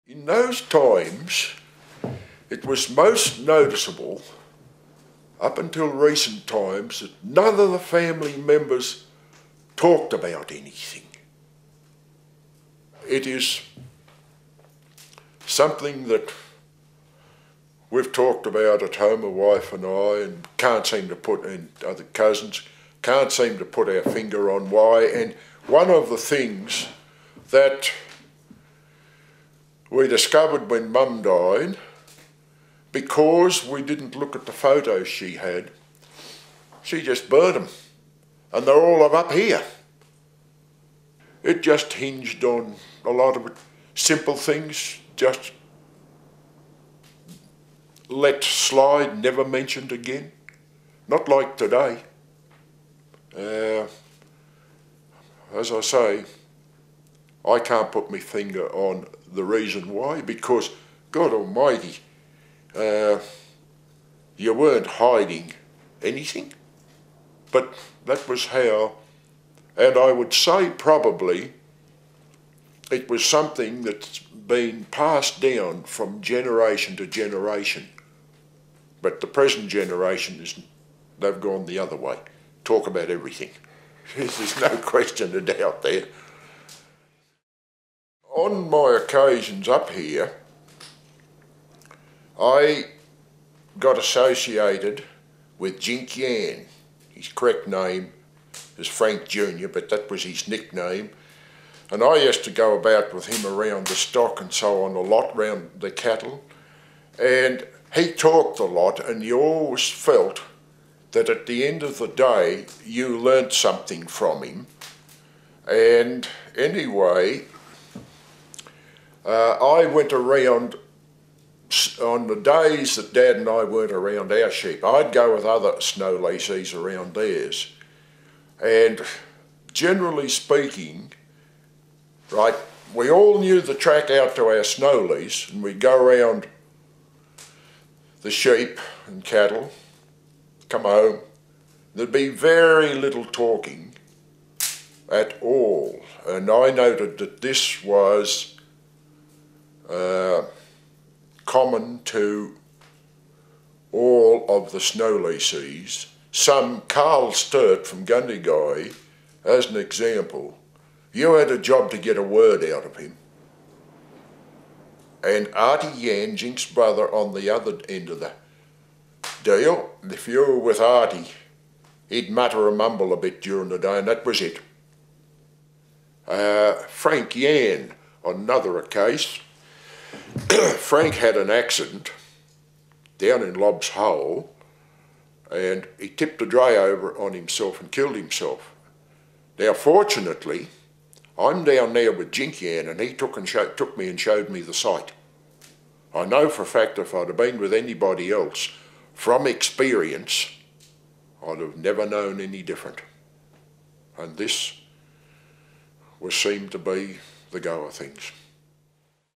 In those times, it was most noticeable, up until recent times, that none of the family members talked about anything. It is something that we've talked about at home, my wife and I, and can't seem to put, and other cousins, can't seem to put our finger on why. And one of the things that we discovered when Mum died, because we didn't look at the photos she had, she just burned them. And they're all up here. It just hinged on a lot of simple things, just let slide, never mentioned again. Not like today. As I say, I can't put my finger on the reason why, because, God Almighty, you weren't hiding anything, but that was how, and I would say probably it was something that's been passed down from generation to generation. But the present generation, they've gone the other way. Talk about everything. There's no question of doubt there. On my occasions up here, I got associated with Jink Yan. His correct name is Frank Jr., but that was his nickname. And I used to go about with him around the stock and so on a lot, around the cattle. And he talked a lot, and you always felt that at the end of the day, you learnt something from him. And anyway, I went around on the days that Dad and I weren't around our sheep. I'd go with other snow leasees around theirs. And generally speaking, right, we all knew the track out to our snow lease, and we'd go around the sheep and cattle, come home. There'd be very little talking at all. And I noted that this was common to all of the snow leasees. Some, Carl Sturt from Gundagai, as an example, you had a job to get a word out of him. And Artie Yan, Jink's brother, on the other end of the deal, if you were with Artie, he'd mutter and mumble a bit during the day, and that was it. Frank Yan, on another case, Frank had an accident down in Lobb's Hole, and he tipped a dray over on himself and killed himself. Now, fortunately, I'm down there with Jink Yan, and he took me and showed me the site. I know for a fact if I'd have been with anybody else, from experience, I'd have never known any different. And this seemed to be the go of things.